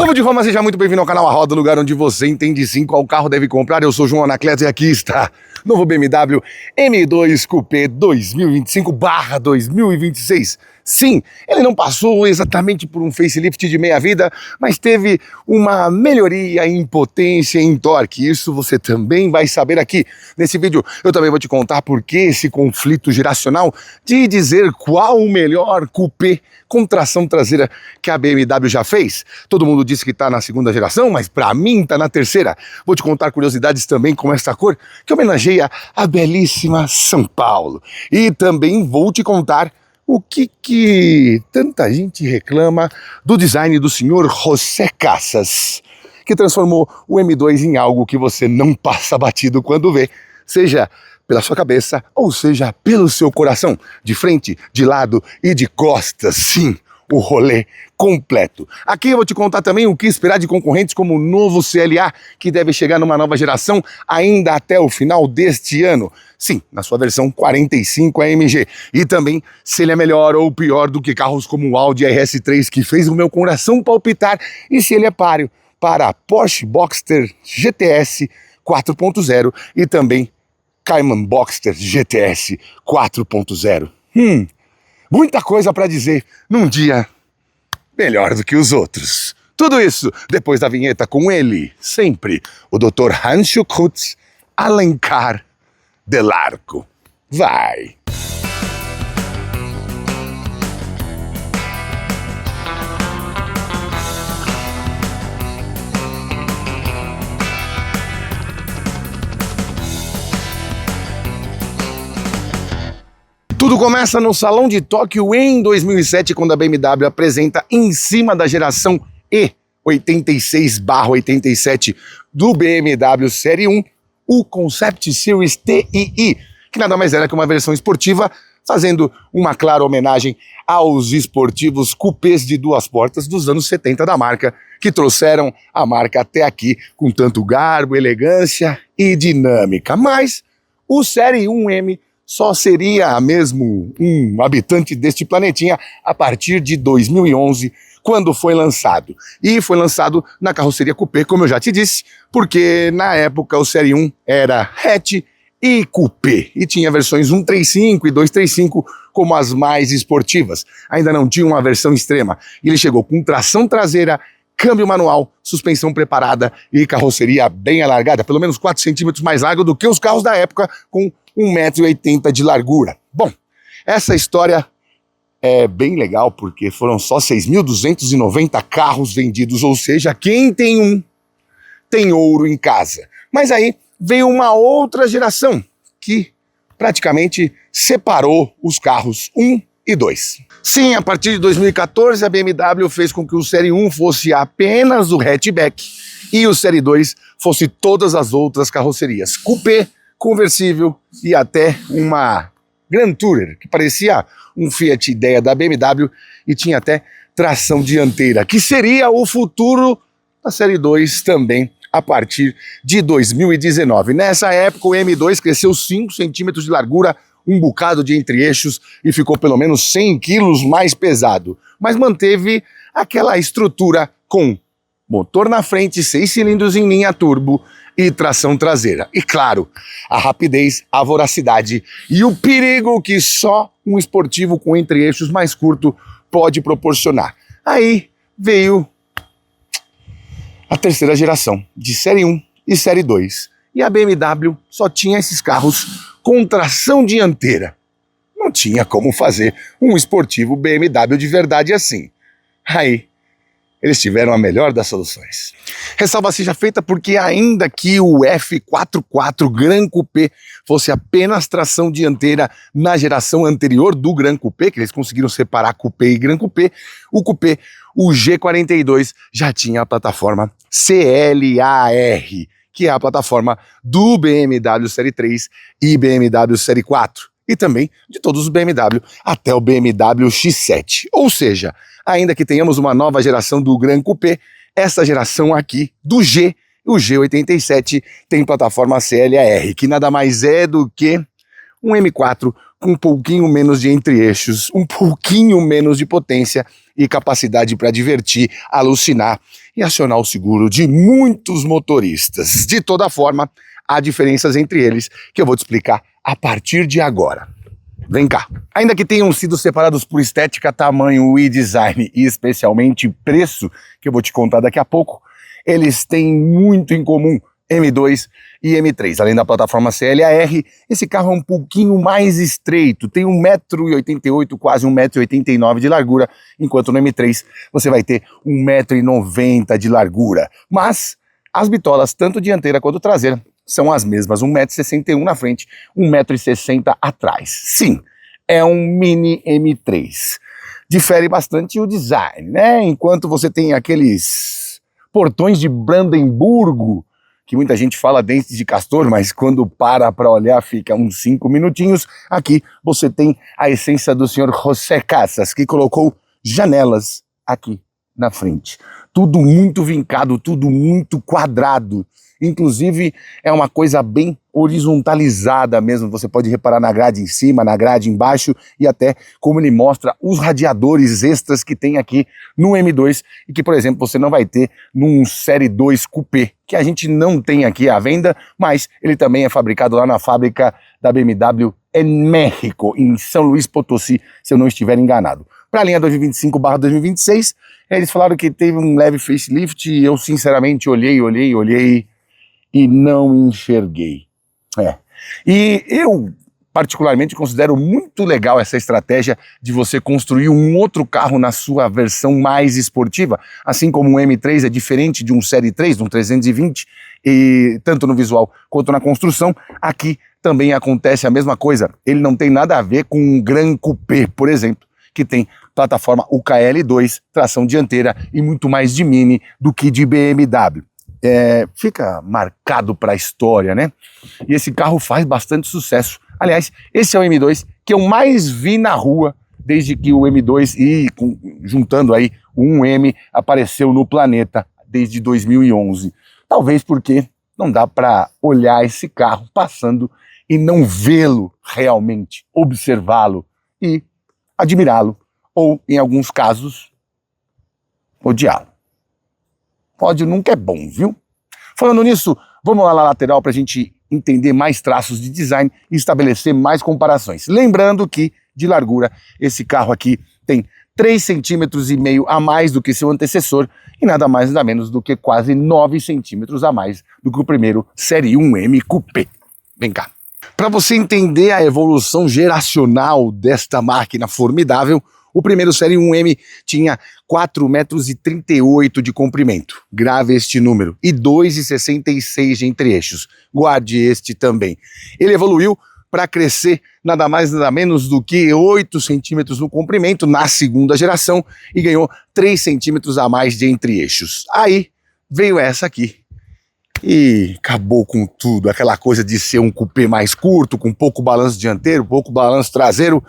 Povo de Roma, seja muito bem-vindo ao canal A Roda, lugar onde você entende sim qual carro deve comprar. Eu sou João Anacleto e aqui está novo BMW M2 Coupé 2025/2026. Sim, ele não passou exatamente por um facelift de meia-vida, mas teve uma melhoria em potência e em torque. Isso você também vai saber aqui. Nesse vídeo eu também vou te contar por que esse conflito geracional de dizer qual o melhor coupé com tração traseira que a BMW já fez. Todo mundo disse que está na segunda geração, mas para mim está na terceira. Vou te contar curiosidades também com essa cor que homenageia a belíssima São Paulo. E também vou te contar o que tanta gente reclama do design do senhor José Casas, que transformou o M2 em algo que você não passa batido quando vê, seja pela sua cabeça ou seja pelo seu coração, de frente, de lado e de costas, sim, o rolê completo. Aqui eu vou te contar também o que esperar de concorrentes como o novo CLA, que deve chegar numa nova geração ainda até o final deste ano. Sim, na sua versão 45 AMG. E também se ele é melhor ou pior do que carros como o Audi RS3, que fez o meu coração palpitar, e se ele é páreo para a Porsche Boxster GTS 4.0 e também Cayman Boxster GTS 4.0. Muita coisa para dizer num dia melhor do que os outros. Tudo isso depois da vinheta com ele, sempre, o Dr. Hancho Kutz Alencar del Arco. Vai! Tudo começa no Salão de Tóquio em 2007, quando a BMW apresenta em cima da geração E86/87 do BMW Série 1, o Concept Series TII, que nada mais era que uma versão esportiva, fazendo uma clara homenagem aos esportivos coupés de duas portas dos anos 70 da marca, que trouxeram a marca até aqui com tanto garbo, elegância e dinâmica. Mas o Série 1M só seria mesmo um habitante deste planetinha a partir de 2011, quando foi lançado. E foi lançado na carroceria coupé, como eu já te disse, porque na época o Série 1 era hatch e coupé, e tinha versões 135 e 235 como as mais esportivas. Ainda não tinha uma versão extrema. E ele chegou com tração traseira, câmbio manual, suspensão preparada e carroceria bem alargada, pelo menos 4 centímetros mais larga do que os carros da época, com 1,80 m de largura. Bom, essa história é bem legal porque foram só 6.290 carros vendidos, ou seja, quem tem um tem ouro em casa. Mas aí veio uma outra geração que praticamente separou os carros 1 e 2. Sim, a partir de 2014 a BMW fez com que o Série 1 fosse apenas o hatchback e o Série 2 fosse todas as outras carrocerias, coupé, conversível e até uma Grand Tourer, que parecia um Fiat Idea da BMW e tinha até tração dianteira, que seria o futuro da Série 2 também a partir de 2019. Nessa época o M2 cresceu 5 centímetros de largura, um bocado de entre-eixos e ficou pelo menos 100 quilos mais pesado, mas manteve aquela estrutura com motor na frente, 6 cilindros em linha turbo e tração traseira. E claro, a rapidez, a voracidade e o perigo que só um esportivo com entre-eixos mais curto pode proporcionar. Aí veio a terceira geração de Série 1 e Série 2. E a BMW só tinha esses carros com tração dianteira. Não tinha como fazer um esportivo BMW de verdade assim. Aí eles tiveram a melhor das soluções. Ressalva seja feita porque ainda que o F44 Gran Coupé fosse apenas tração dianteira na geração anterior do Gran Coupé, que eles conseguiram separar Coupé e Gran Coupé, o G42 já tinha a plataforma CLAR, que é a plataforma do BMW Série 3 e BMW Série 4, e também de todos os BMW até o BMW X7. Ou seja, ainda que tenhamos uma nova geração do Gran Coupé, essa geração aqui do G, o G87, tem plataforma CLAR, que nada mais é do que um M4 com um pouquinho menos de entre-eixos, um pouquinho menos de potência e capacidade para divertir, alucinar e acionar o seguro de muitos motoristas. De toda forma, há diferenças entre eles que eu vou te explicar a partir de agora. Vem cá. Ainda que tenham sido separados por estética, tamanho e design, e especialmente preço, que eu vou te contar daqui a pouco, eles têm muito em comum, M2 e M3. Além da plataforma CLAR, esse carro é um pouquinho mais estreito, tem 1,88 m, quase 1,89 m de largura, enquanto no M3 você vai ter 1,90 m de largura. Mas as bitolas, tanto dianteira quanto traseira, são as mesmas, 1,61 m na frente, 1,60 m atrás. Sim, é um mini M3. Difere bastante o design, né? Enquanto você tem aqueles portões de Brandemburgo, que muita gente fala dentes de castor, mas quando para olhar fica uns 5 minutinhos, aqui você tem a essência do senhor José Casas, que colocou janelas aqui na frente. Tudo muito vincado, tudo muito quadrado. Inclusive é uma coisa bem horizontalizada mesmo, você pode reparar na grade em cima, na grade embaixo e até como ele mostra os radiadores extras que tem aqui no M2 e que, por exemplo, você não vai ter num Série 2 Coupé, que a gente não tem aqui à venda, mas ele também é fabricado lá na fábrica da BMW em México, em São Luís Potosí, se eu não estiver enganado. Para a linha 2025/2026, eles falaram que teve um leve facelift e eu sinceramente olhei e não enxerguei. E eu particularmente considero muito legal essa estratégia de você construir um outro carro na sua versão mais esportiva, assim como o M3 é diferente de um Série 3, de um 320, e tanto no visual quanto na construção, aqui também acontece a mesma coisa. Ele não tem nada a ver com um Gran Coupé, por exemplo, que tem plataforma UKL2, tração dianteira e muito mais de Mini do que de BMW. Fica marcado para a história, né? E esse carro faz bastante sucesso. Aliás, esse é o M2 que eu mais vi na rua desde que o M2 juntando aí o 1M apareceu no planeta desde 2011. Talvez porque não dá para olhar esse carro passando e não vê-lo realmente, observá-lo e admirá-lo ou, em alguns casos, odiá-lo. Ódio nunca é bom, viu? Falando nisso, vamos lá na lateral para a gente entender mais traços de design e estabelecer mais comparações. Lembrando que, de largura, esse carro aqui tem 3,5 cm a mais do que seu antecessor e nada mais nada menos do que quase 9 centímetros a mais do que o primeiro Série 1M Coupé. Vem cá. Para você entender a evolução geracional desta máquina formidável, o primeiro Série 1M tinha 4,38 metros de comprimento, grave este número, e 2,66 de entre-eixos, guarde este também. Ele evoluiu para crescer nada mais nada menos do que 8 centímetros no comprimento na segunda geração e ganhou 3 centímetros a mais de entre-eixos. Aí veio essa aqui e acabou com tudo, aquela coisa de ser um coupé mais curto, com pouco balanço dianteiro, pouco balanço traseiro,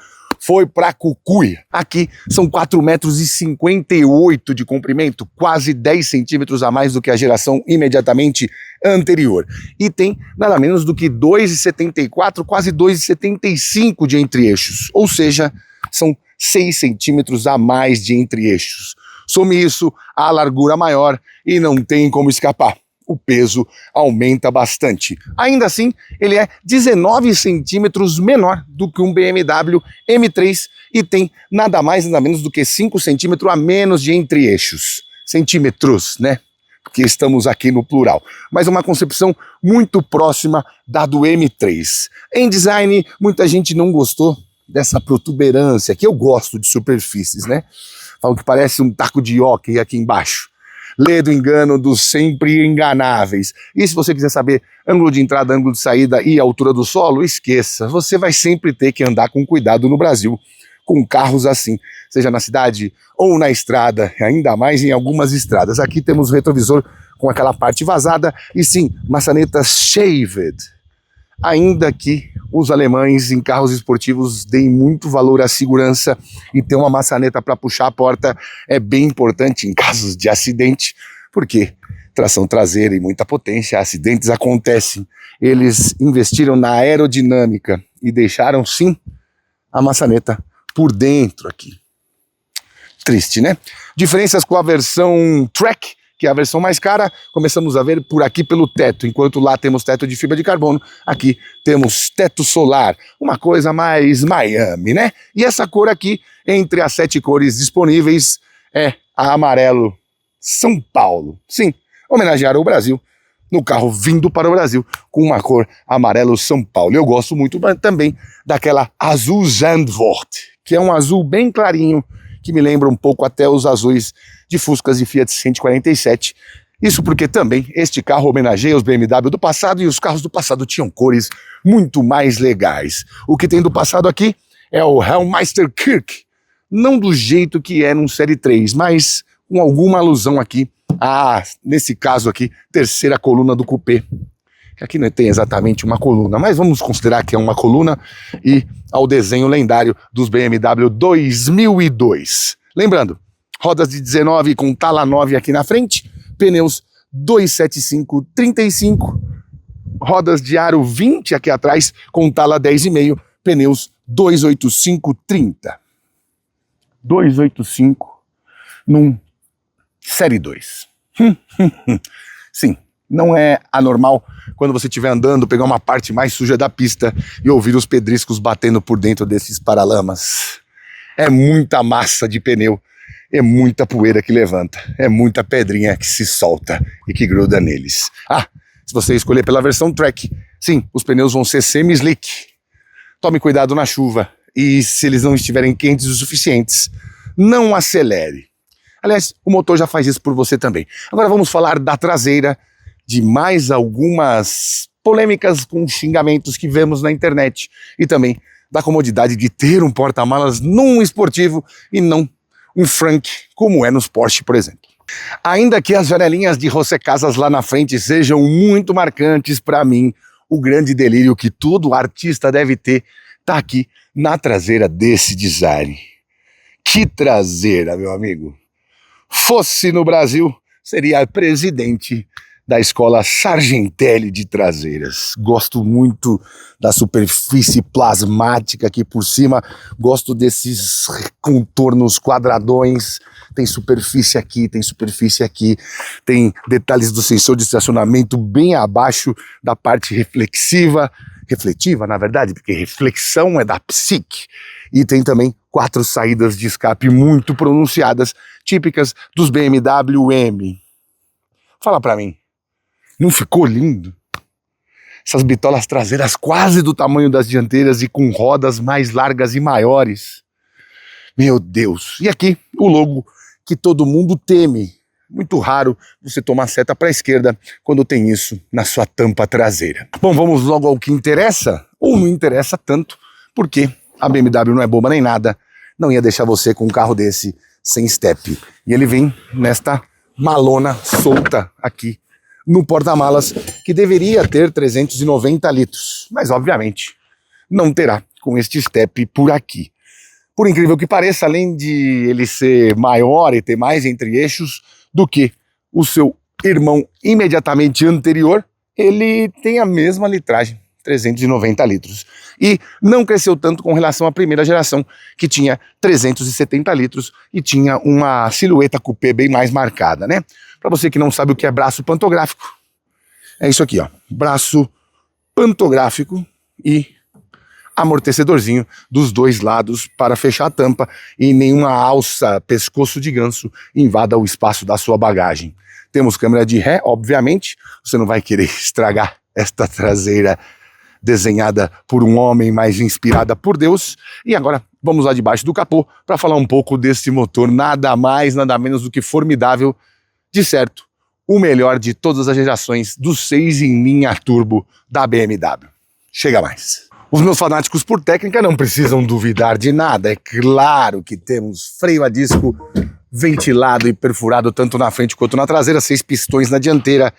foi para cucuia. Aqui são 4,58 metros de comprimento, quase 10 centímetros a mais do que a geração imediatamente anterior. E tem nada menos do que 2,74, quase 2,75 de entre-eixos. Ou seja, são 6 centímetros a mais de entre-eixos. Some isso, a largura maior e não tem como escapar. O peso aumenta bastante. Ainda assim, ele é 19 centímetros menor do que um BMW M3 e tem nada mais nada menos do que 5 centímetros a menos de entre-eixos. Centímetros, né? Porque estamos aqui no plural. Mas uma concepção muito próxima da do M3. Em design, muita gente não gostou dessa protuberância, que eu gosto de superfícies, né? Falam que parece um taco de hóquei aqui embaixo. Lê do engano dos sempre enganáveis. E se você quiser saber ângulo de entrada, ângulo de saída e altura do solo, esqueça. Você vai sempre ter que andar com cuidado no Brasil com carros assim, seja na cidade ou na estrada, ainda mais em algumas estradas. Aqui temos o retrovisor com aquela parte vazada e sim, maçanetas shaved. Ainda que os alemães em carros esportivos deem muito valor à segurança e ter uma maçaneta para puxar a porta é bem importante em casos de acidente, porque tração traseira e muita potência, acidentes acontecem. Eles investiram na aerodinâmica e deixaram sim a maçaneta por dentro aqui. Triste, né? Diferenças com a versão Track, que é a versão mais cara, começamos a ver por aqui pelo teto. Enquanto lá temos teto de fibra de carbono, aqui temos teto solar. Uma coisa mais Miami, né? E essa cor aqui, entre as 7 cores disponíveis, é a amarelo São Paulo. Sim, homenagear o Brasil no carro vindo para o Brasil com uma cor amarelo São Paulo. Eu gosto muito também daquela azul Zandvoort, que é um azul bem clarinho, que me lembra um pouco até os azuis de Fuscas e Fiat 147. Isso porque também este carro homenageia os BMW do passado, e os carros do passado tinham cores muito mais legais. O que tem do passado aqui é o Hellmeister Kirk, não do jeito que é num Série 3, mas com alguma alusão aqui nesse caso aqui, terceira coluna do cupê. Aqui não tem exatamente uma coluna, mas vamos considerar que é uma coluna, e ao desenho lendário dos BMW 2002. Lembrando, rodas de 19 com tala 9 aqui na frente, pneus 275/35, rodas de aro 20 aqui atrás com tala 10,5, pneus 285/30. 285 num Série 2. Sim, não é anormal quando você estiver andando pegar uma parte mais suja da pista e ouvir os pedriscos batendo por dentro desses paralamas. É muita massa de pneu, é muita poeira que levanta, é muita pedrinha que se solta e que gruda neles. Se você escolher pela versão Track, sim, os pneus vão ser semi-slick. Tome cuidado na chuva, e se eles não estiverem quentes o suficientes, não acelere. Aliás, o motor já faz isso por você também. Agora vamos falar da traseira, de mais algumas polêmicas com xingamentos que vemos na internet, e também da comodidade de ter um porta-malas num esportivo e não um Frank, como é nos Porsche, por exemplo. Ainda que as janelinhas de José Casas lá na frente sejam muito marcantes, para mim, o grande delírio que todo artista deve ter tá aqui na traseira desse design. Que traseira, meu amigo! Fosse no Brasil, seria presidente da escola Sargentelli de traseiras. Gosto muito da superfície plasmática aqui por cima, gosto desses contornos quadradões. Tem superfície aqui, tem detalhes do sensor de estacionamento bem abaixo da parte refletiva, na verdade, porque reflexão é da psique. E tem também 4 saídas de escape muito pronunciadas, típicas dos BMW M. Fala pra mim, não ficou lindo? Essas bitolas traseiras quase do tamanho das dianteiras e com rodas mais largas e maiores. Meu Deus! E aqui o logo que todo mundo teme. Muito raro você tomar seta para a esquerda quando tem isso na sua tampa traseira. Bom, vamos logo ao que interessa, ou não interessa tanto, porque a BMW não é boba nem nada, não ia deixar você com um carro desse sem step. E ele vem nesta malona solta aqui no porta-malas, que deveria ter 390 litros, mas obviamente não terá com este step por aqui. Por incrível que pareça, além de ele ser maior e ter mais entre-eixos do que o seu irmão imediatamente anterior, ele tem a mesma litragem, 390 litros. E não cresceu tanto com relação à primeira geração, que tinha 370 litros e tinha uma silhueta coupé bem mais marcada, né? Para você que não sabe o que é braço pantográfico, é isso aqui, ó. Braço pantográfico e amortecedorzinho dos dois lados para fechar a tampa e nenhuma alça pescoço de ganso invada o espaço da sua bagagem. Temos câmera de ré, obviamente, você não vai querer estragar esta traseira desenhada por um homem, mas inspirada por Deus. E agora vamos lá debaixo do capô para falar um pouco desse motor, nada mais, nada menos do que formidável, de certo, o melhor de todas as gerações dos 6 em linha turbo da BMW. Chega mais! Os meus fanáticos por técnica não precisam duvidar de nada. É claro que temos freio a disco ventilado e perfurado tanto na frente quanto na traseira, 6 pistões na dianteira,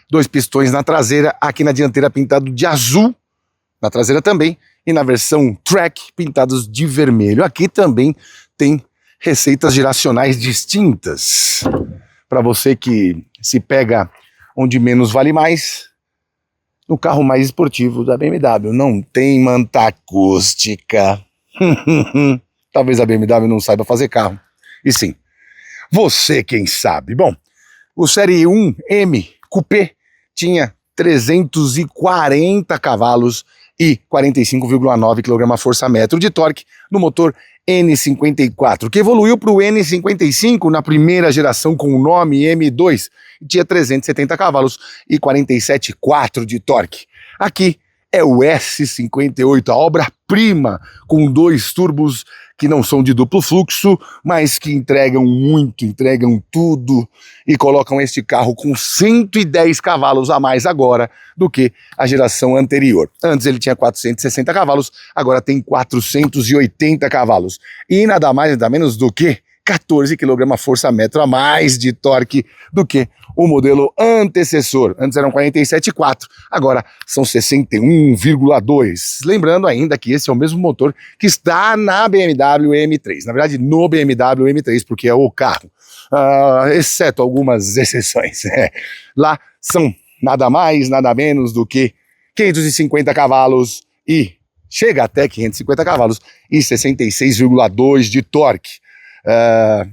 2 pistões na traseira, aqui na dianteira pintado de azul, na traseira também, e na versão Track pintados de vermelho. Aqui também tem receitas geracionais distintas, para você que se pega onde menos vale mais. No carro mais esportivo da BMW não tem manta acústica. Talvez a BMW não saiba fazer carro. E sim, você quem sabe. Bom, O Série 1M Coupé tinha 340 cavalos e 45,9 kgfm de torque no motor N54, que evoluiu para o N55 na primeira geração com o nome M2, e tinha 370 cavalos e 47,4 de torque. Aqui é o S58, a obra-prima, com 2 turbos que não são de duplo fluxo, mas que entregam muito, entregam tudo e colocam este carro com 110 cavalos a mais agora do que a geração anterior. Antes ele tinha 460 cavalos, agora tem 480 cavalos. E nada mais, nada menos do que 14 kgfm a mais de torque do que o modelo antecessor. Antes eram 47,4, agora são 61,2. Lembrando ainda que esse é o mesmo motor que está na BMW M3. Na verdade, no BMW M3, porque é o carro. Exceto algumas exceções. Lá são nada mais, nada menos do que 550 cavalos e chega até 550 cavalos e 66,2 de torque.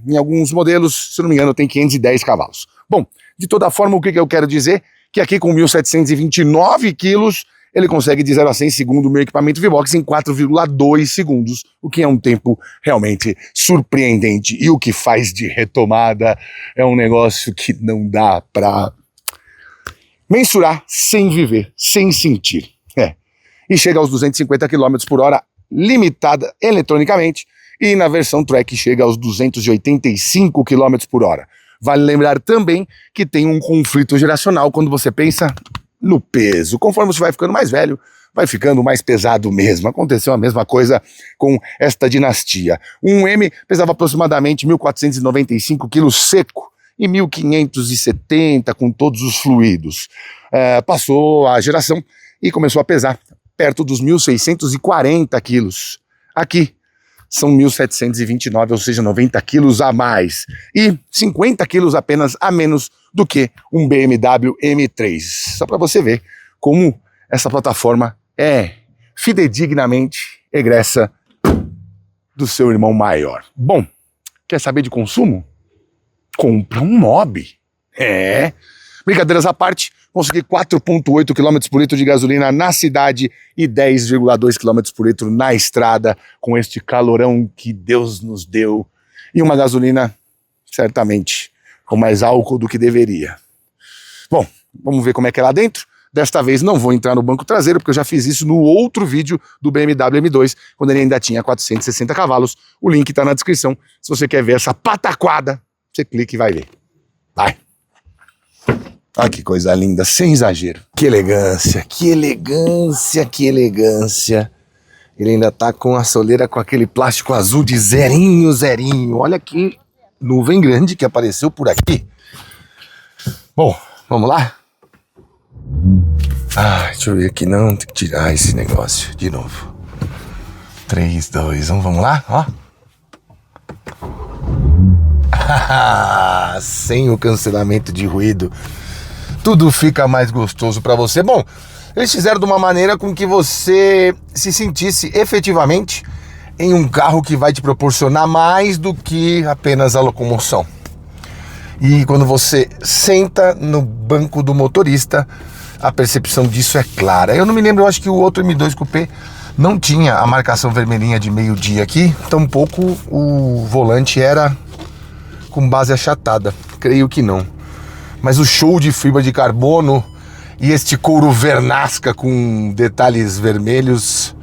Em alguns modelos, se não me engano, tem 510 cavalos. Bom, de toda forma, o que eu quero dizer? Que aqui com 1.729 quilos, ele consegue de 0 a 100 segundo o meu equipamento V-Box em 4,2 segundos, o que é um tempo realmente surpreendente. E o que faz de retomada é um negócio que não dá para mensurar sem viver, sem sentir. E chega aos 250 km por hora, limitada eletronicamente, e na versão Track chega aos 285 km por hora. Vale lembrar também que tem um conflito geracional quando você pensa no peso. Conforme você vai ficando mais velho, vai ficando mais pesado mesmo. Aconteceu a mesma coisa com esta dinastia. Um M pesava aproximadamente 1.495 quilos seco e 1.570 com todos os fluidos. Passou a geração e começou a pesar perto dos 1.640 quilos. Aqui são 1.729, ou seja, 90 quilos a mais. E 50 quilos apenas a menos do que um BMW M3. Só para você ver como essa plataforma é fidedignamente egressa do seu irmão maior. Bom, quer saber de consumo? Compra um Mobi. Brincadeiras à parte, consegui 4,8 km por litro de gasolina na cidade e 10,2 km por litro na estrada, com este calorão que Deus nos deu, e uma gasolina, certamente, com mais álcool do que deveria. Bom, vamos ver como é que é lá dentro. Desta vez não vou entrar no banco traseiro, porque eu já fiz isso no outro vídeo do BMW M2, quando ele ainda tinha 460 cavalos. O link está na descrição. Se você quer ver essa pataquada, você clica e vai ver. Vai! Olha que coisa linda, sem exagero. Que elegância, que elegância, que elegância. Ele ainda tá com a soleira com aquele plástico azul de zerinho, zerinho. Olha que nuvem grande que apareceu por aqui. Bom, vamos lá? Deixa eu ver aqui, não, tem que tirar esse negócio de novo. 3, 2, 1, vamos lá? Ó. Sem o cancelamento de ruído, tudo fica mais gostoso para você. Bom, eles fizeram de uma maneira com que você se sentisse efetivamente em um carro que vai te proporcionar mais do que apenas a locomoção. E quando você senta no banco do motorista, a percepção disso é clara. Eu não me lembro, eu acho que o outro M2 Coupé não tinha a marcação vermelhinha de meio-dia aqui, tampouco o volante era com base achatada, creio que não. Mas o show de fibra de carbono e este couro vernasca com detalhes vermelhos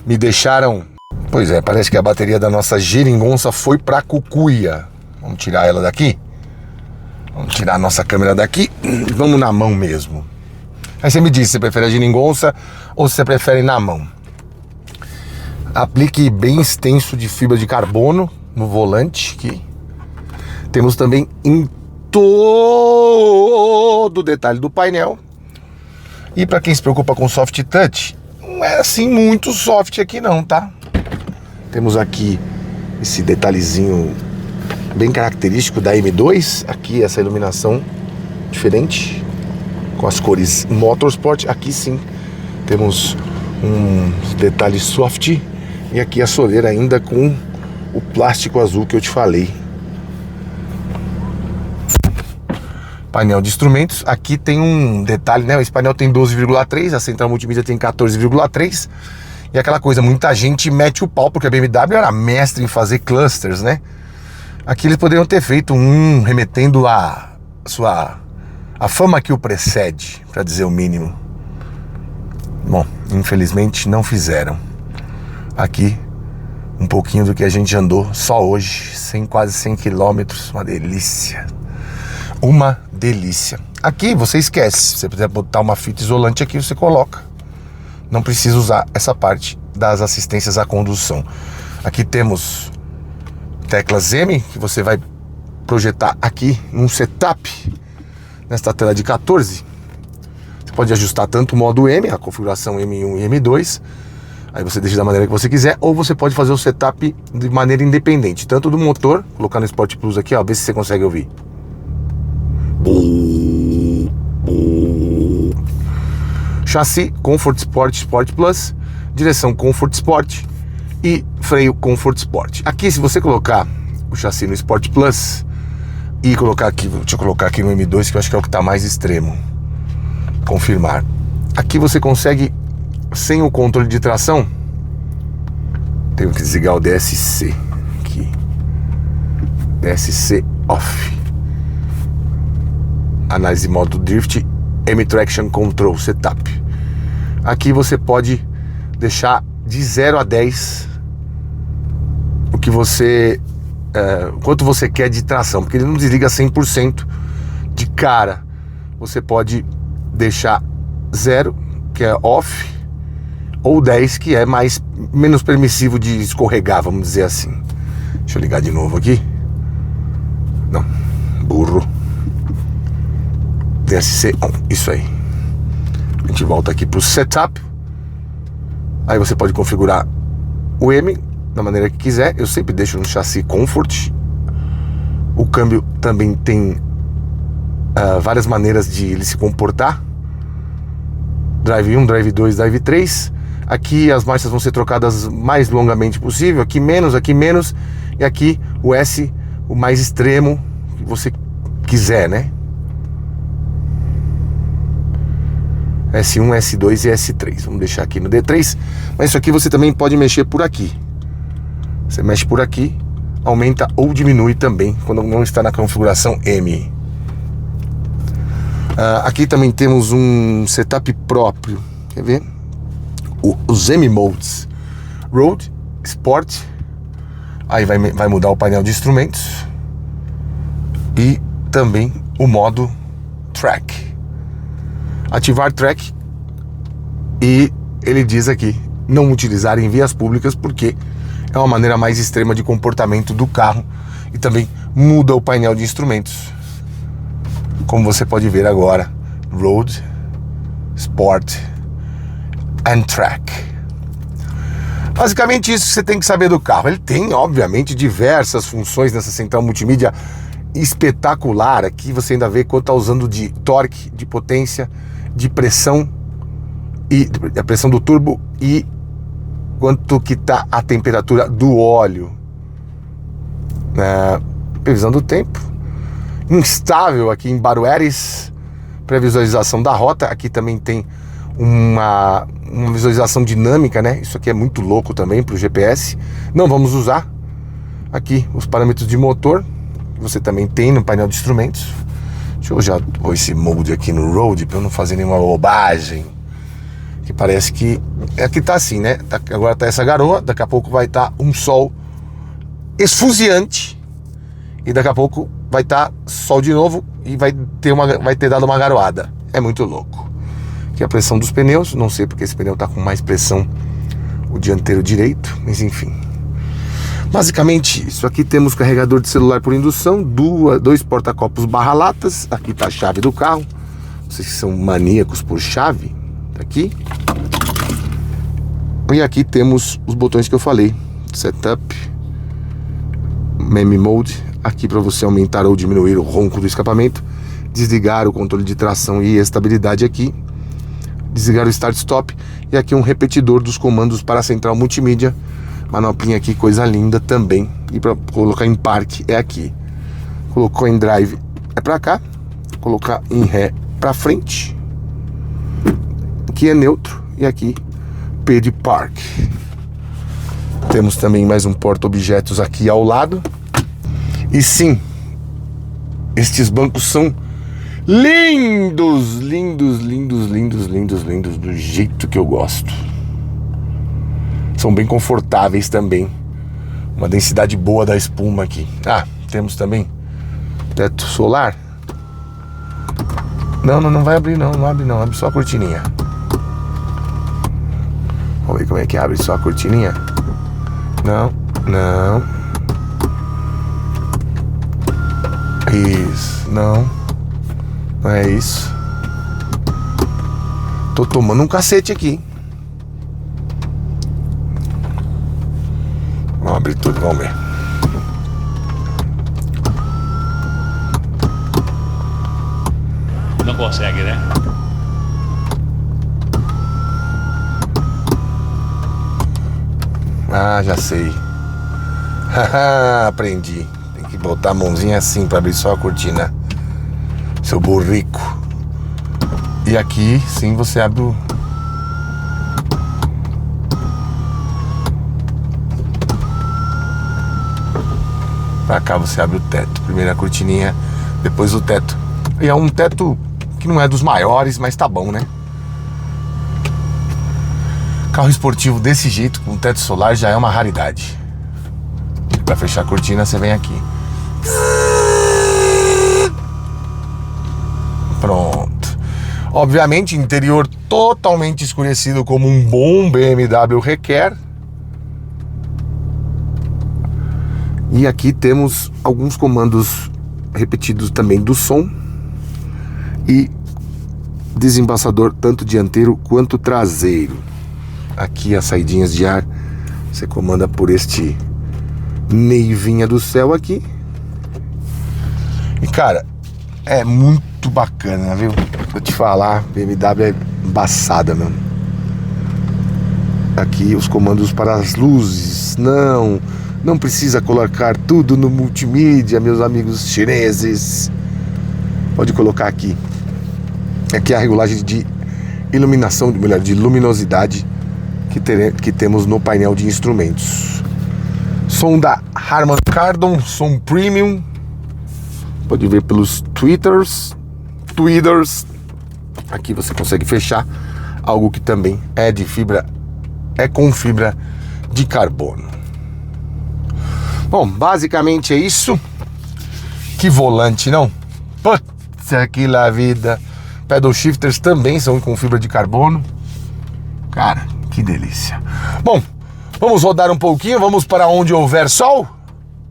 me deixaram... Pois é, parece que a bateria da nossa geringonça foi pra cucuia. Vamos tirar ela daqui? Vamos tirar a nossa câmera daqui e vamos na mão mesmo. Aí você me diz se você prefere a geringonça ou se você prefere na mão. Aplique bem extenso de fibra de carbono no volante aqui. Temos também em todo o detalhe do painel. E para quem se preocupa com soft touch, não é assim muito soft aqui não, tá? Temos aqui esse detalhezinho bem característico da M2. Aqui essa iluminação diferente, com as cores Motorsport. Aqui sim temos um detalhe soft. E aqui a soleira ainda com o plástico azul que eu te falei. painel de instrumentos. Aqui tem um detalhe, né? Esse painel tem 12,3, a central multimídia tem 14,3. E aquela coisa, muita gente mete o pau, porque a BMW era mestre em fazer clusters, né? Aqui eles poderiam ter feito um remetendo a fama que o precede, para dizer o mínimo. Bom, infelizmente não fizeram. Aqui, um pouquinho do que a gente andou só hoje, quase 100 quilômetros, uma delícia. Uma delícia. Aqui você esquece, se você quiser botar uma fita isolante aqui, você coloca. Não precisa usar essa parte das assistências à condução. Aqui temos teclas M, que você vai projetar aqui num setup, nesta tela de 14. Você pode ajustar tanto o modo M, a configuração M1 e M2, aí você deixa da maneira que você quiser, ou você pode fazer o setup de maneira independente, tanto do motor, colocar no Sport Plus aqui, ó, ver se você consegue ouvir. Chassi Comfort Sport Sport Plus, direção Comfort Sport e freio Comfort Sport. Aqui, se você colocar o chassi no Sport Plus e colocar aqui, deixa eu colocar aqui no M2, que eu acho que é o que está mais extremo, confirmar. Aqui você consegue, sem o controle de tração, tenho que desligar o DSC aqui, DSC off, análise de modo drift, M-Traction Control Setup. Aqui você pode deixar de 0 a 10 o que você, quanto você quer de tração, porque ele não desliga 100% de cara. Você pode deixar 0, que é off, ou 10, que é menos permissivo de escorregar, vamos dizer assim. Deixa eu ligar de novo aqui. Não, burro. DSC on, isso aí. A gente volta aqui para o setup. Aí você pode configurar o M da maneira que quiser. Eu sempre deixo no chassi Comfort. O câmbio também tem várias maneiras de ele se comportar. Drive 1, Drive 2, Drive 3. Aqui as marchas vão ser trocadas mais longamente possível. Aqui menos. E aqui o S, o mais extremo que você quiser, né? S1, S2 e S3. Vamos deixar aqui no D3. Mas isso aqui você também pode mexer por aqui. Você mexe por aqui, aumenta ou diminui também quando não está na configuração M. Aqui também temos um setup próprio. Quer ver? Os M-Modes. Road, Sport. Aí vai mudar o painel de instrumentos. E também o modo Track. Ativar track, e ele diz aqui não utilizar em vias públicas, porque é uma maneira mais extrema de comportamento do carro, e também muda o painel de instrumentos, como você pode ver agora. Road, Sport and Track. Basicamente isso que você tem que saber do carro. Ele tem, obviamente, diversas funções nessa central multimídia espetacular. Aqui você ainda vê quanto está usando de torque, de potência, de pressão, e a pressão do turbo, e quanto que está a temperatura do óleo. Previsão do tempo instável aqui em Barueres, pré-visualização da rota. Aqui também tem uma visualização dinâmica, né? Isso aqui é muito louco também para o GPS. Não vamos usar. Aqui os parâmetros de motor, você também tem no painel de instrumentos. Deixa eu já pôr esse mode aqui no Road para eu não fazer nenhuma bobagem. Que parece que aqui tá assim, né? Agora tá essa garoa, daqui a pouco vai estar um sol esfuziante, e daqui a pouco vai estar sol de novo e vai ter dado uma garoada. É muito louco. Aqui a pressão dos pneus, não sei porque esse pneu tá com mais pressão, o dianteiro direito, mas enfim. Basicamente, isso aqui temos carregador de celular por indução, dois porta-copos barra-latas. Aqui está a chave do carro. Vocês que são maníacos por chave, tá aqui. E aqui temos os botões que eu falei: Setup, Meme Mode. Aqui para você aumentar ou diminuir o ronco do escapamento. Desligar o controle de tração e estabilidade aqui. Desligar o Start-Stop. E aqui um repetidor dos comandos para a central multimídia. Manoplinha aqui, coisa linda também. E para colocar em parque é aqui. Colocou em drive é para cá. colocar em ré para frente. Aqui é neutro e aqui P de park. Temos também mais um porta-objetos aqui ao lado. E sim, estes bancos são lindos, lindos, lindos, lindos, lindos, lindos, do jeito que eu gosto. São bem confortáveis também. Uma densidade boa da espuma aqui. Ah, temos também teto solar. Não vai abrir não, não abre só a cortininha. Vamos ver como é que abre só a cortininha. Não. Isso, não é isso. Tô tomando um cacete aqui. Vamos abrir tudo, vamos ver. Não consegue, né? Ah, já sei. Aprendi. Tem que botar a mãozinha assim pra abrir só a cortina. Seu burrico. E aqui, sim, você abre o... Pra cá você abre o teto. Primeiro a cortininha, depois o teto. E é um teto que não é dos maiores, mas tá bom, né? Carro esportivo desse jeito, com teto solar, já é uma raridade. Pra fechar a cortina, você vem aqui. Pronto. Obviamente, interior totalmente escurecido, como um bom BMW requer. E aqui temos alguns comandos repetidos também do som. E desembaçador tanto dianteiro quanto traseiro. Aqui as saidinhas de ar, você comanda por este neivinha do céu aqui. E cara, é muito bacana, viu? Vou te falar, BMW é embaçada, mano. Aqui os comandos para as luzes. Não precisa colocar tudo no multimídia, meus amigos chineses. Pode colocar aqui. Aqui é a regulagem de iluminação, melhor, de luminosidade que temos no painel de instrumentos. Som da Harman Kardon, som premium. Pode ver pelos tweeters. Aqui você consegue fechar algo que também é de fibra, é com fibra de carbono. Bom, basicamente é isso. Que volante, não? Putz, aqui lá a vida. Pedal shifters também são com fibra de carbono. Cara, que delícia. Bom, vamos rodar um pouquinho, vamos para onde houver sol?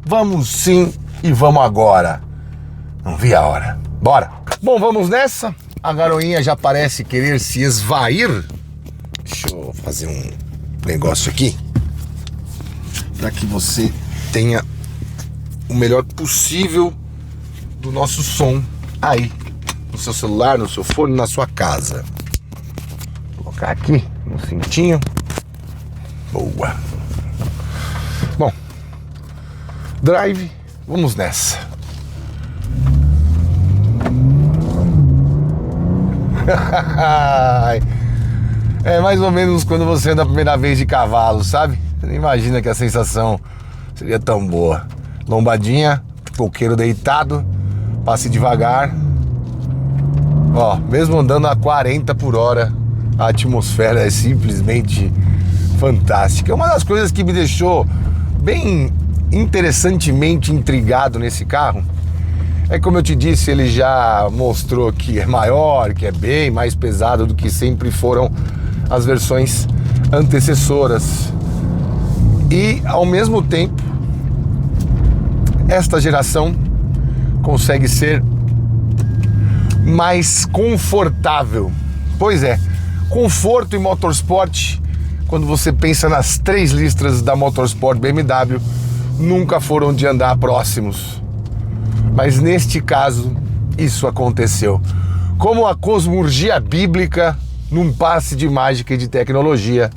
Vamos sim, e vamos agora. Não vi a hora. Bora. Bom, vamos nessa. A garoinha já parece querer se esvair. Deixa eu fazer um negócio aqui para que você tenha o melhor possível do nosso som aí no seu celular, no seu fone, na sua casa. Vou colocar aqui no cintinho. Boa. Bom, drive, vamos nessa. É mais ou menos quando você anda a primeira vez de cavalo, sabe? Você nem imagina que a sensação seria tão boa. Lombadinha, coqueiro deitado, passe devagar. Ó, mesmo andando a 40 por hora, a atmosfera é simplesmente fantástica. Uma das coisas que me deixou bem interessantemente intrigado nesse carro é, como eu te disse, ele já mostrou que é maior, que é bem mais pesado do que sempre foram as versões antecessoras. E, ao mesmo tempo, esta geração consegue ser mais confortável. Pois é, conforto e motorsport, quando você pensa nas 3 listras da Motorsport BMW, nunca foram de andar próximos. Mas neste caso, isso aconteceu. Como a cosmurgia bíblica, num passe de mágica e de tecnologia,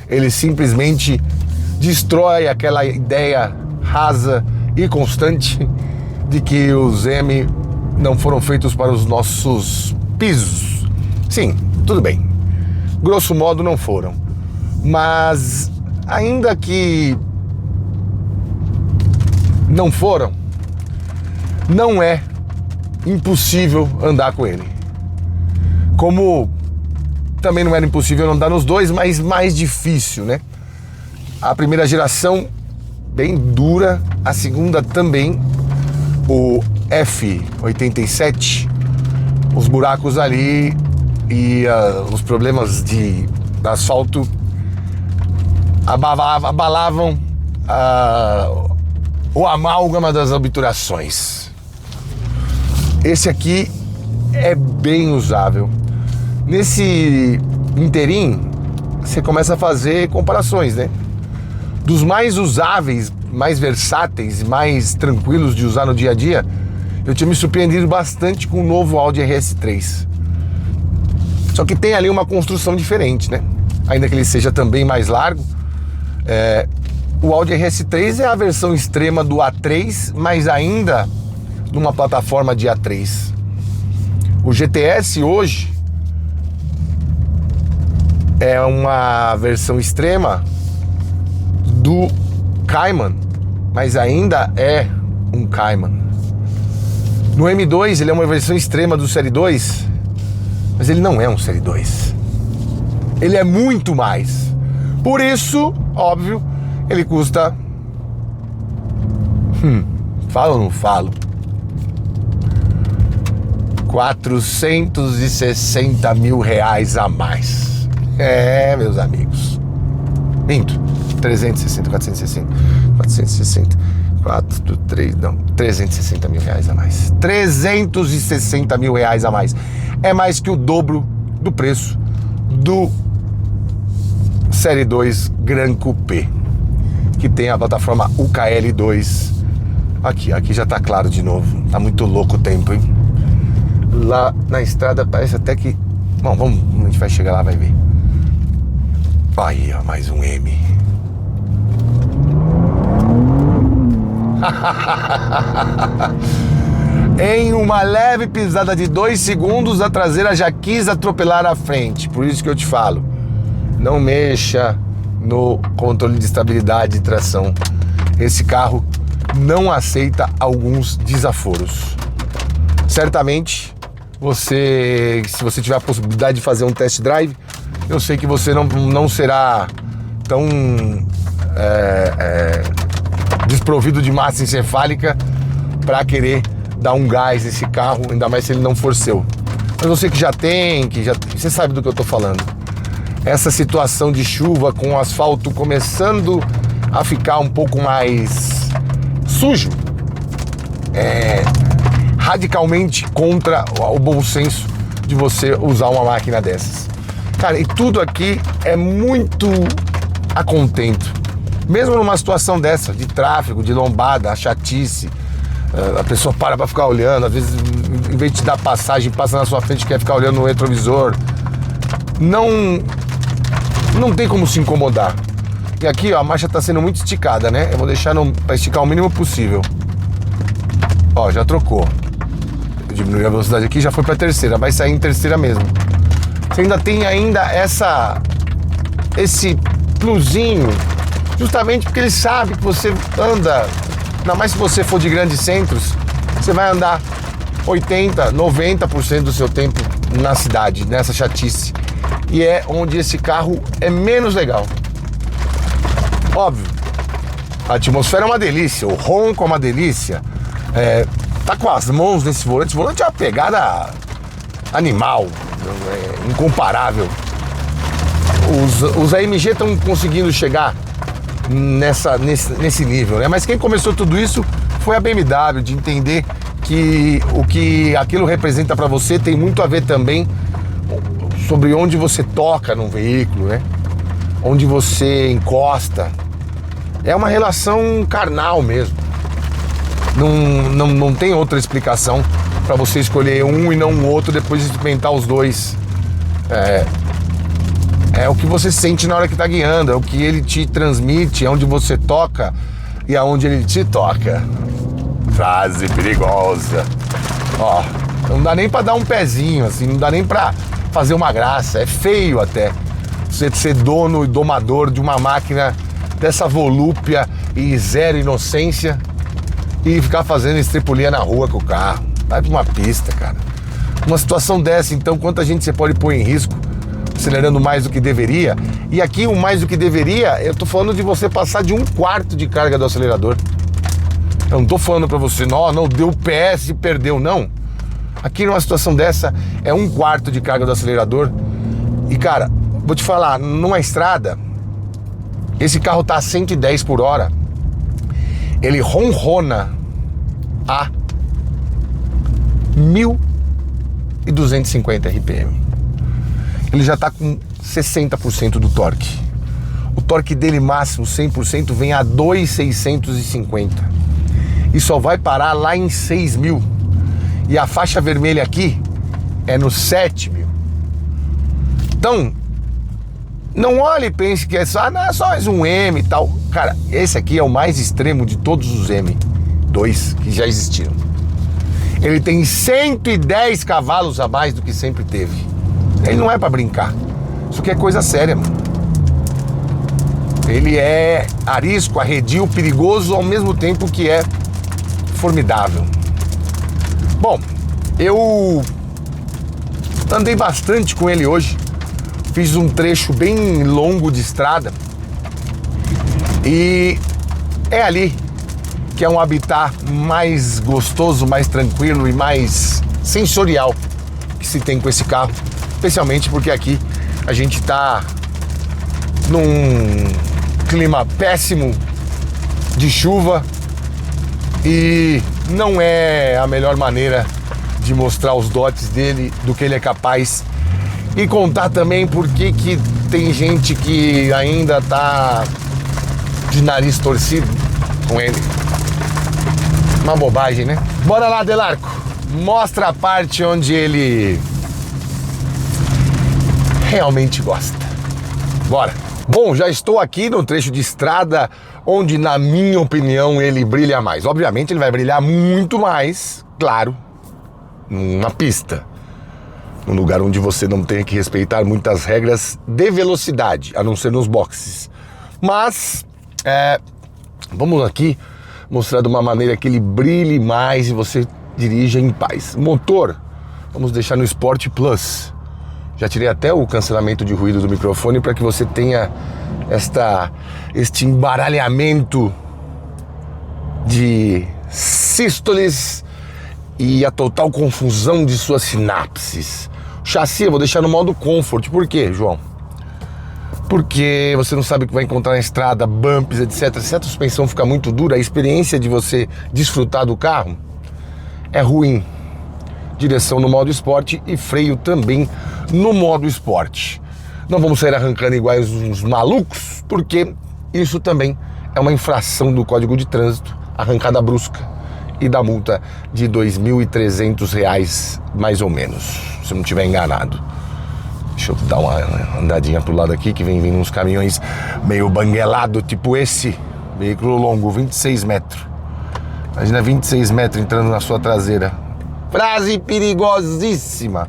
ele simplesmente destrói aquela ideia rasa e constante de que os M não foram feitos para os nossos pisos. Sim, tudo bem. Grosso modo não foram. Mas ainda que não foram, não é impossível andar com ele. Como também não era impossível andar nos dois, mas mais difícil, né? A primeira geração bem dura, a segunda também. O F87, os buracos ali e os problemas de asfalto abalavam o amálgama das obturações. Esse aqui é bem usável. Nesse interim, você começa a fazer comparações, né? Dos mais usáveis, mais versáteis, mais tranquilos de usar no dia a dia, eu tinha me surpreendido bastante com o novo Audi RS3. Só que tem ali uma construção diferente, né? Ainda que ele seja também mais largo, o Audi RS3 é a versão extrema do A3, mas ainda numa plataforma de A3. O GTS hoje é uma versão extrema do Cayman, mas ainda é um Cayman. No M2 ele é uma versão extrema do Série 2, mas ele não é um Série 2. Ele é muito mais. Por isso, óbvio, ele custa... Falo ou não falo? 460 mil reais a mais. Meus amigos. Minto. 360, 360 mil reais a mais. 360 mil reais a mais. É mais que o dobro do preço do Série 2 Gran Coupé, que tem a plataforma UKL2. Aqui já tá claro de novo. Tá muito louco o tempo, hein? Lá na estrada parece até que... Bom, vamos, a gente vai chegar lá, vai ver. Aí, ó, mais um M. Em uma leve pisada de 2 segundos, a traseira já quis atropelar a frente. Por isso que eu te falo, não mexa no controle de estabilidade e tração. Esse carro não aceita alguns desaforos. Certamente, se você tiver a possibilidade de fazer um test drive, eu sei que você não será tão desprovido de massa encefálica para querer dar um gás nesse carro, ainda mais se ele não for seu. Mas você que já tem, você sabe do que eu tô falando. Essa situação de chuva com o asfalto começando a ficar um pouco mais sujo é radicalmente contra o bom senso de você usar uma máquina dessas. Cara, e tudo aqui é muito a contento. Mesmo numa situação dessa, de tráfego, de lombada, a chatice, a pessoa para pra ficar olhando, às vezes, em vez de te dar passagem, passa na sua frente e quer ficar olhando no retrovisor. Não tem como se incomodar. E aqui, ó, a marcha tá sendo muito esticada, né? Eu vou deixar pra esticar o mínimo possível. Ó, já trocou. Eu diminui a velocidade aqui, já foi pra terceira, vai sair em terceira mesmo. Você ainda tem esse plusinho, justamente porque ele sabe que você anda, ainda mais se você for de grandes centros, você vai andar 80%, 90% do seu tempo na cidade, nessa chatice. E é onde esse carro é menos legal. Óbvio, a atmosfera é uma delícia, o ronco é uma delícia. Tá com as mãos nesse volante. Esse volante é uma pegada animal, incomparável. Os AMG estão conseguindo chegar nesse nível, né? Mas quem começou tudo isso foi a BMW, de entender que o que aquilo representa para você tem muito a ver também sobre onde você toca num veículo, né? Onde você encosta. É uma relação carnal mesmo. Não tem outra explicação para você escolher um e não o outro depois de experimentar os dois. É o que você sente na hora que tá guiando, é o que ele te transmite, é onde você toca e aonde ele te toca. Frase perigosa. Ó, não dá nem pra dar um pezinho, assim, não dá nem pra fazer uma graça. É feio até você ser dono e domador de uma máquina dessa volúpia e zero inocência e ficar fazendo estripulia na rua com o carro. Vai pra uma pista, cara. Uma situação dessa, então, quanta gente você pode pôr em risco acelerando mais do que deveria? E aqui, o mais do que deveria, eu tô falando de você passar de 1/4 de carga do acelerador. Eu não tô falando pra você, não deu PS e perdeu, não. Aqui numa situação dessa, é 1/4 de carga do acelerador. E, cara, vou te falar, numa estrada, esse carro tá a 110 por hora. Ele ronrona a 1.250 RPM. Ele já tá com 60% do torque. O torque dele máximo, 100%, vem a 2.650. E só vai parar lá em 6.000. E a faixa vermelha aqui é no 7.000. Então, não olhe e pense que é só mais um M e tal. Cara, esse aqui é o mais extremo de todos os M2 que já existiram. Ele tem 110 cavalos a mais do que sempre teve. Ele não é pra brincar. Isso aqui é coisa séria, mano. Ele é arisco, arredio, perigoso, ao mesmo tempo que é formidável. Bom, eu andei bastante com ele hoje. Fiz um trecho bem longo de estrada. E é ali que é um habitat mais gostoso, mais tranquilo e mais sensorial que se tem com esse carro. Especialmente porque aqui a gente tá num clima péssimo de chuva e não é a melhor maneira de mostrar os dotes dele, do que ele é capaz, e contar também por que tem gente que ainda tá de nariz torcido com ele. Uma bobagem, né? Bora lá, Delarco. Mostra a parte onde ele realmente gosta. Bora. Bom, já estou aqui no trecho de estrada onde, na minha opinião, ele brilha mais. Obviamente, ele vai brilhar muito mais, claro, numa pista. Num lugar onde você não tem que respeitar muitas regras de velocidade, a não ser nos boxes. Mas, vamos aqui mostrar de uma maneira que ele brilhe mais e você dirija em paz. Motor, vamos deixar no Sport Plus. Já tirei até o cancelamento de ruído do microfone para que você tenha este embaralhamento de sístoles e a total confusão de suas sinapses. O chassi eu vou deixar no modo Comfort. Por quê, João? Porque você não sabe o que vai encontrar na estrada, bumps, etc. Se a suspensão ficar muito dura, a experiência de você desfrutar do carro é ruim. Direção no modo esporte e freio também no modo esporte. Não vamos sair arrancando igual uns malucos, porque isso também é uma infração do Código de Trânsito, arrancada brusca e da multa de R$ 2.300 mais ou menos, se eu não estiver enganado. Deixa eu dar uma andadinha pro lado aqui, que vem vindo uns caminhões meio banguelado, tipo esse, veículo longo, 26 metros. Imagina 26 metros entrando na sua traseira. Frase perigosíssima.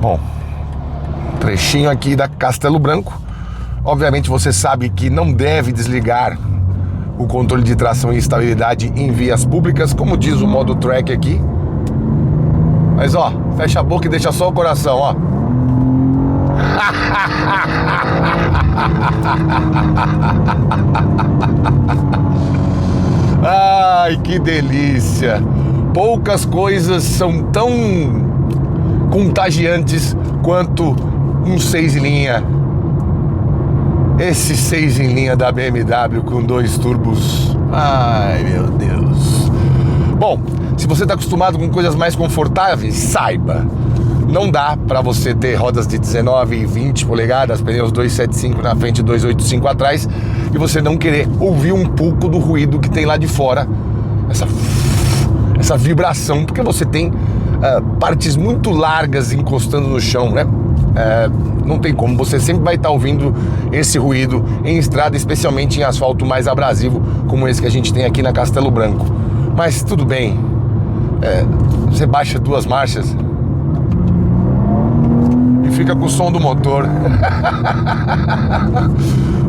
Bom, trechinho aqui da Castelo Branco. Obviamente você sabe que não deve desligar o controle de tração e estabilidade em vias públicas, como diz o modo track aqui. Mas ó, fecha a boca e deixa só o coração, ó. Ai, que delícia! Poucas coisas são tão contagiantes quanto um 6 em linha. Esse 6 em linha da BMW com 2 turbos. Ai, meu Deus. Bom, se você está acostumado com coisas mais confortáveis, saiba, não dá para você ter rodas de 19 e 20 polegadas, pneus 275 na frente e 285 atrás, e você não querer ouvir um pouco do ruído que tem lá de fora, essa vibração, porque você tem partes muito largas encostando no chão, né? Não tem como, você sempre vai estar ouvindo esse ruído em estrada, especialmente em asfalto mais abrasivo, como esse que a gente tem aqui na Castelo Branco. Mas tudo bem, você baixa 2 marchas e fica com o som do motor.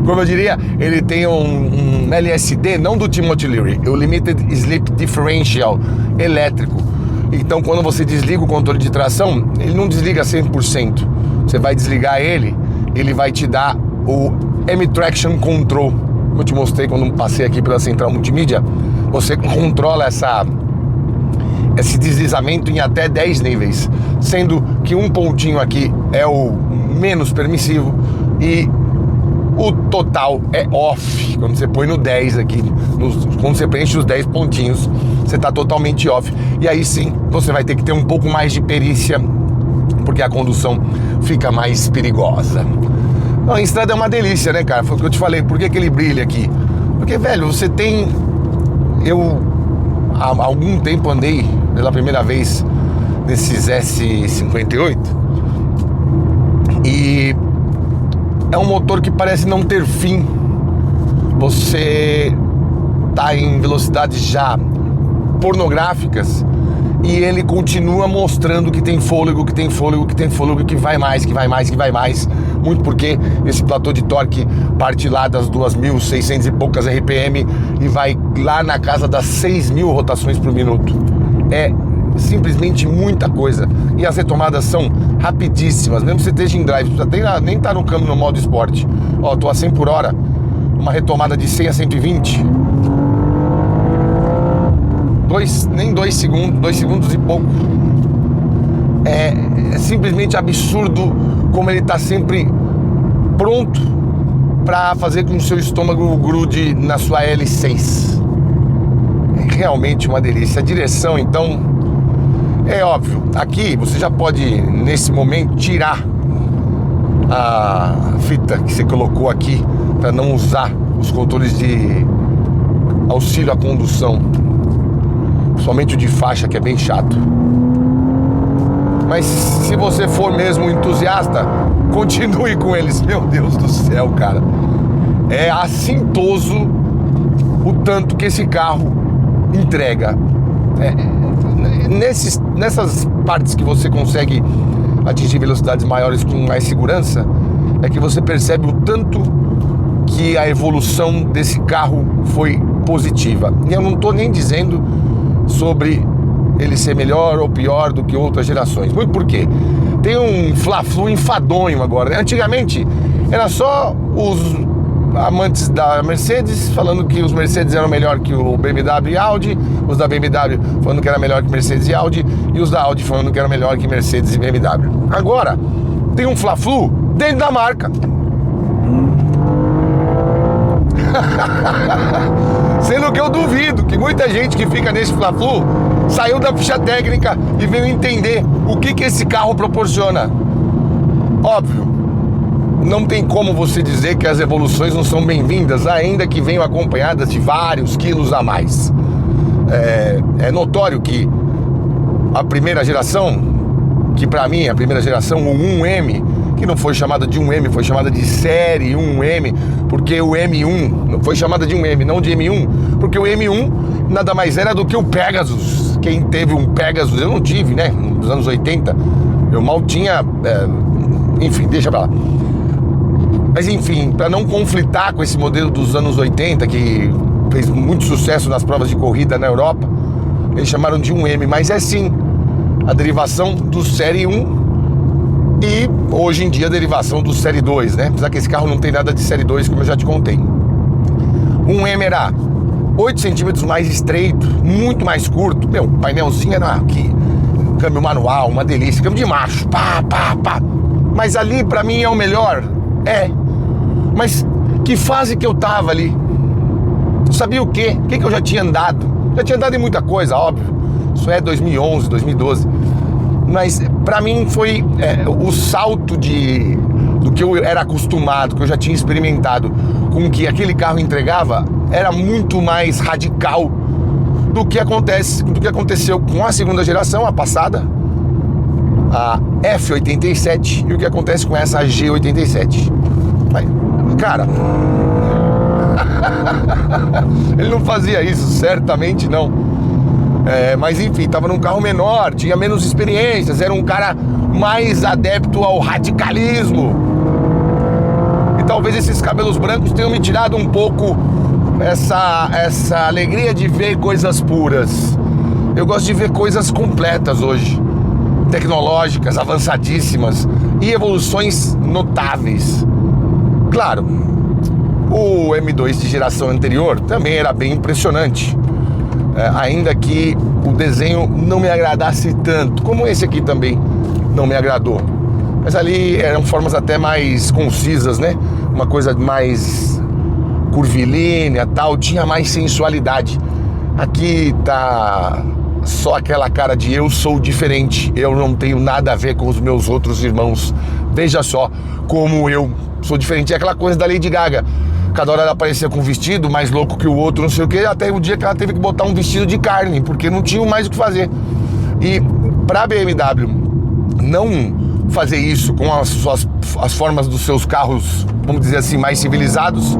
Como eu diria, ele tem um LSD, não do Timothy Leary, o Limited Slip Differential elétrico. Então quando você desliga o controle de tração, ele não desliga 100%. Você vai desligar ele vai te dar o M-Traction Control. Eu te mostrei quando passei aqui pela central multimídia. Você controla esse deslizamento em até 10 níveis, sendo que um pontinho aqui é o menos permissivo e o total é off. Quando você põe no 10 aqui, quando você preenche os 10 pontinhos, você está totalmente off. E aí sim, você vai ter que ter um pouco mais de perícia, porque a condução fica mais perigosa. Não, em estrada é uma delícia, né, cara? Foi o que eu te falei. Por que ele brilha aqui? Porque, velho, você tem... Eu, há algum tempo, andei pela primeira vez nesses S58 e é um motor que parece não ter fim. Você tá em velocidades já pornográficas e ele continua mostrando que tem fôlego, que tem fôlego, que tem fôlego, que vai mais, que vai mais, que vai mais. Muito porque esse platô de torque parte lá das 2.600 e poucas RPM e vai lá na casa das 6.000 rotações por minuto. É simplesmente muita coisa. E as retomadas são rapidíssimas, mesmo que você esteja em drive, você nem tá no câmbio no modo esporte. Ó, tô a 100 por hora, uma retomada de 100 a 120. Nem 2 segundos, 2 segundos e pouco. É simplesmente absurdo como ele está sempre pronto para fazer com que o seu estômago grude na sua L6. É realmente uma delícia. A direção, então, é óbvio. Aqui você já pode, nesse momento, tirar a fita que você colocou aqui para não usar os controles de auxílio à condução. Somente o de faixa, que é bem chato. Mas se você for mesmo entusiasta, continue com eles. Meu Deus do céu, cara. É assintoso o tanto que esse carro entrega. Nessas partes que você consegue atingir velocidades maiores com mais segurança, é que você percebe o tanto que a evolução desse carro foi positiva. E eu não estou nem dizendo sobre ele ser melhor ou pior do que outras gerações. Muito porque tem um fla-flu enfadonho agora, né? Antigamente era só os amantes da Mercedes falando que os Mercedes eram melhor que o BMW e Audi, os da BMW falando que era melhor que Mercedes e Audi, e os da Audi falando que era melhor que Mercedes e BMW. Agora tem um fla-flu dentro da marca. Sendo que eu duvido que muita gente que fica nesse fla-flu saiu da ficha técnica e veio entender o que esse carro proporciona. Óbvio, não tem como você dizer que as evoluções não são bem-vindas, ainda que venham acompanhadas de vários quilos a mais. É notório que a primeira geração, que pra mim a primeira geração, o 1M, que não foi chamada de 1M, foi chamada de série 1M, porque o M1 não foi chamada de 1M, não de M1, porque o M1 nada mais era do que o Pegasus. Quem teve um Pegasus, eu não tive, né, nos anos 80, eu mal tinha, enfim, deixa pra lá. Mas enfim, para não conflitar com esse modelo dos anos 80, que fez muito sucesso nas provas de corrida na Europa, eles chamaram de 1M, mas é sim a derivação do série 1 e hoje em dia a derivação do série 2, né? Apesar que esse carro não tem nada de série 2, como eu já te contei. Um M era 8 centímetros mais estreito, muito mais curto. Meu, painelzinho era aqui, câmbio manual, uma delícia, câmbio de macho, pá. Mas ali pra mim é o melhor. Mas que fase que eu tava ali? Tu sabia o quê? O que eu já tinha andado? Já tinha andado em muita coisa, óbvio. Isso é 2011, 2012. Mas pra mim foi o salto do que eu era acostumado, que eu já tinha experimentado, com o que aquele carro entregava, era muito mais radical do que aconteceu com a segunda geração, a passada, a F87, e o que acontece com essa G87. Mas, cara, ele não fazia isso, certamente não. Mas enfim, tava num carro menor, tinha menos experiências, era um cara mais adepto ao radicalismo. E talvez esses cabelos brancos tenham me tirado um pouco essa alegria de ver coisas puras. Eu gosto de ver coisas completas hoje, tecnológicas, avançadíssimas e evoluções notáveis. Claro, o M2 de geração anterior também era bem impressionante, ainda que o desenho não me agradasse tanto, como esse aqui também não me agradou. Mas ali eram formas até mais concisas, né? Uma coisa mais curvilínea, tal, tinha mais sensualidade. Aqui tá só aquela cara de eu sou diferente, eu não tenho nada a ver com os meus outros irmãos. Veja só como eu sou diferente. É aquela coisa da Lady Gaga. Cada hora ela aparecia com um vestido mais louco que o outro, não sei o que, até o dia que ela teve que botar um vestido de carne, porque não tinha mais o que fazer. E pra BMW não fazer isso com as formas dos seus carros, vamos dizer assim, mais civilizados,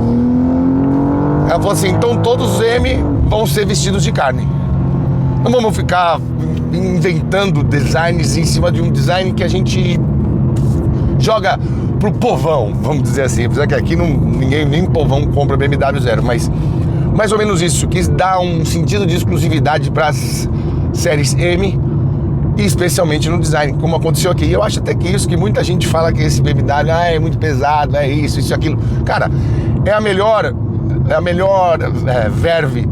ela falou assim, então todos os M vão ser vestidos de carne. Não vamos ficar inventando designs em cima de um design que a gente joga pro povão, vamos dizer assim. Apesar que aqui ninguém, nem povão compra BMW zero, mas mais ou menos isso. Quis dar um sentido de exclusividade para as séries M, e especialmente no design, como aconteceu aqui. E eu acho até que isso, que muita gente fala que esse BMW é muito pesado, é isso e aquilo. Cara, é a melhor verve,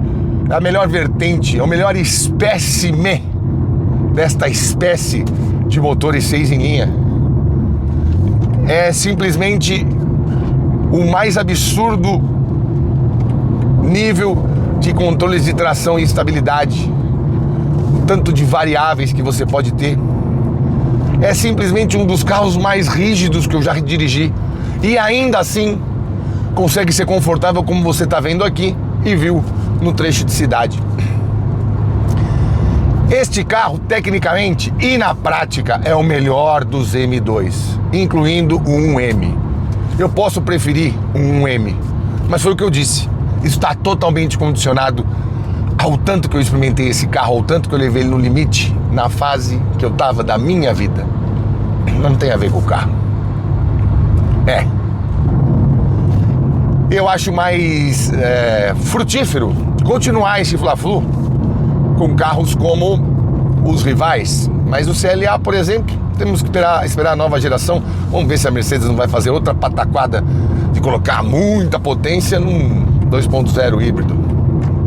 é a melhor vertente, é o melhor espécime desta espécie de motores 6 em linha. É simplesmente o mais absurdo nível de controles de tração e estabilidade, o tanto de variáveis que você pode ter. É simplesmente um dos carros mais rígidos que eu já dirigi, e ainda assim consegue ser confortável, como você está vendo aqui e viu no trecho de cidade. Este carro, tecnicamente e na prática, é o melhor dos M2, incluindo o 1M. Eu posso preferir o 1M, mas foi o que eu disse. Isso está totalmente condicionado ao tanto que eu experimentei esse carro, ao tanto que eu levei ele no limite, na fase que eu estava da minha vida. Não tem a ver com o carro. Eu acho mais frutífero continuar esse fla-flu com carros como os rivais. Mas o CLA, por exemplo, temos que esperar a nova geração. Vamos ver se a Mercedes não vai fazer outra pataquada de colocar muita potência num 2.0 híbrido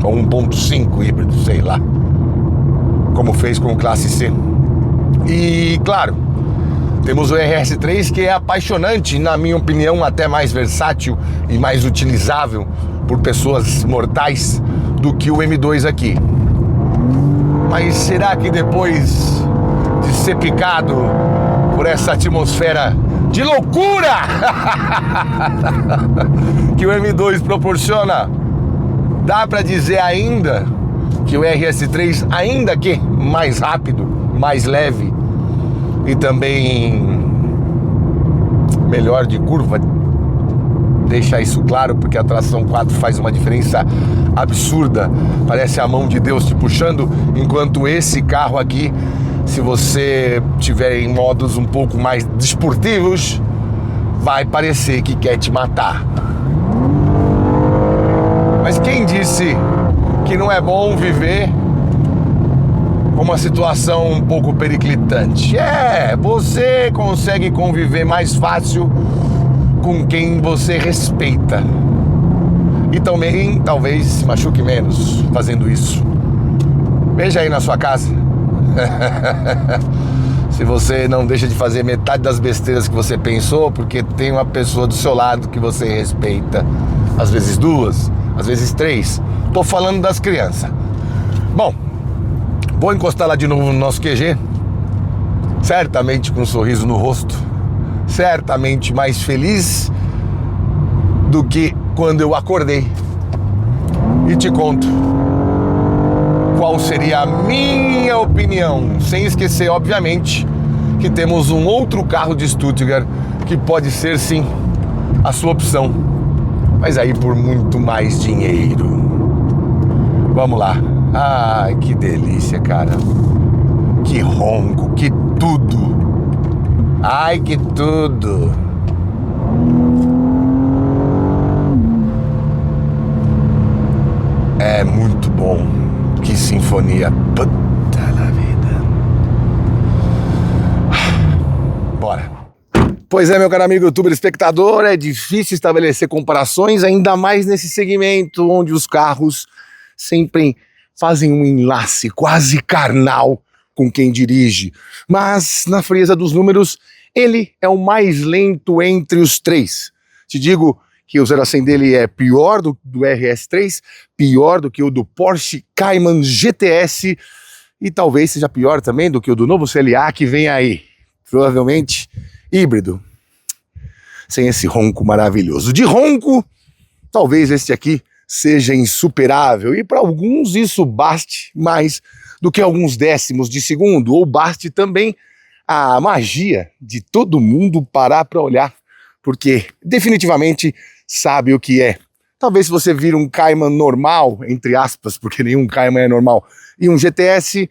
ou 1.5 híbrido, sei lá, como fez com o Classe C. E claro, temos o RS3, que é apaixonante, na minha opinião, até mais versátil e mais utilizável por pessoas mortais do que o M2 aqui. Mas será que depois de ser picado por essa atmosfera de loucura que o M2 proporciona, dá para dizer ainda que o RS3, ainda que mais rápido, mais leve e também melhor de curva, deixar isso claro, porque a tração 4 faz uma diferença absurda, parece a mão de Deus te puxando, enquanto esse carro aqui, se você tiver em modos um pouco mais desportivos, vai parecer que quer te matar. Mas quem disse que não é bom viver com uma situação um pouco periclitante? Você consegue conviver mais fácil com quem você respeita. E também, talvez, se machuque menos fazendo isso. Veja aí na sua casa. Se você não deixa de fazer metade das besteiras que você pensou, porque tem uma pessoa do seu lado que você respeita. Às vezes 2, às vezes 3. Tô falando das crianças. Bom, vou encostar lá de novo no nosso QG. Certamente com um sorriso no rosto. Certamente mais feliz do que quando eu acordei. E te conto qual seria a minha opinião, sem esquecer, obviamente, que temos um outro carro de Stuttgart que pode ser, sim, a sua opção, mas aí por muito mais dinheiro. Vamos lá, Ai, que delícia, cara. Que ronco, que tudo. Ai, que tudo. É muito bom. Que sinfonia. Puta na vida. Bora. Pois é, meu caro amigo youtuber espectador, é difícil estabelecer comparações, ainda mais nesse segmento onde os carros sempre fazem um enlace quase carnal com quem dirige. Mas, na frieza dos números, ele é o mais lento entre os três. Te digo que o 0 a 100 dele é pior do RS3, pior do que o do Porsche Cayman GTS e talvez seja pior também do que o do novo CLA que vem aí. Provavelmente híbrido, sem esse ronco maravilhoso. De ronco, talvez este aqui seja insuperável, e para alguns isso baste mais do que alguns décimos de segundo, ou baste também a magia de todo mundo parar para olhar, porque definitivamente sabe o que é. Talvez se você vira um Cayman normal, entre aspas, porque nenhum Cayman é normal, e um GTS,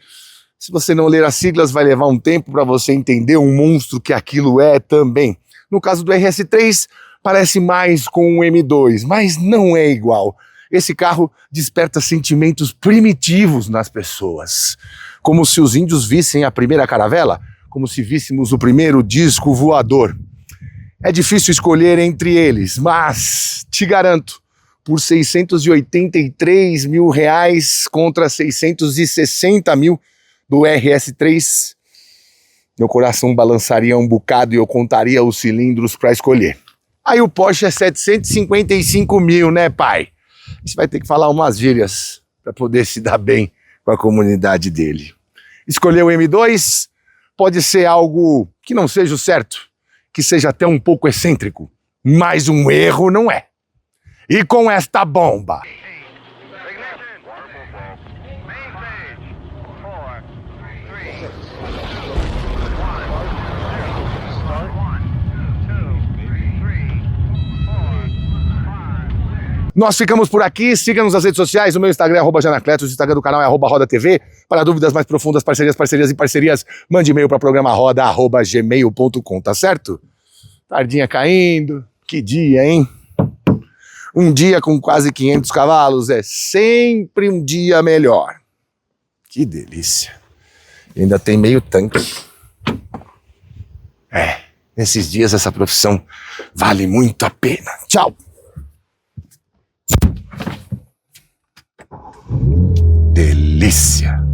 se você não ler as siglas, vai levar um tempo para você entender o monstro que aquilo é também. No caso do RS3, parece mais com um M2, mas não é igual. Esse carro desperta sentimentos primitivos nas pessoas. Como se os índios vissem a primeira caravela, como se víssemos o primeiro disco voador. É difícil escolher entre eles, mas te garanto, por 683 mil reais contra 660 mil do RS3, meu coração balançaria um bocado e eu contaria os cilindros para escolher. Aí o Porsche é 755 mil, né, pai? Você vai ter que falar umas gírias para poder se dar bem com a comunidade dele. Escolher o M2 pode ser algo que não seja o certo, que seja até um pouco excêntrico, mas um erro não é. E com esta bomba... Nós ficamos por aqui, siga-nos nas redes sociais, o meu Instagram é @janacletos, o Instagram do canal é @rodatv. Para dúvidas mais profundas, parcerias, mande e-mail para programaroda@gmail.com, tá certo? Tardinha caindo, que dia, hein? Um dia com quase 500 cavalos é sempre um dia melhor. Que delícia. Ainda tem meio tanque. Nesses dias essa profissão vale muito a pena. Tchau! Delícia!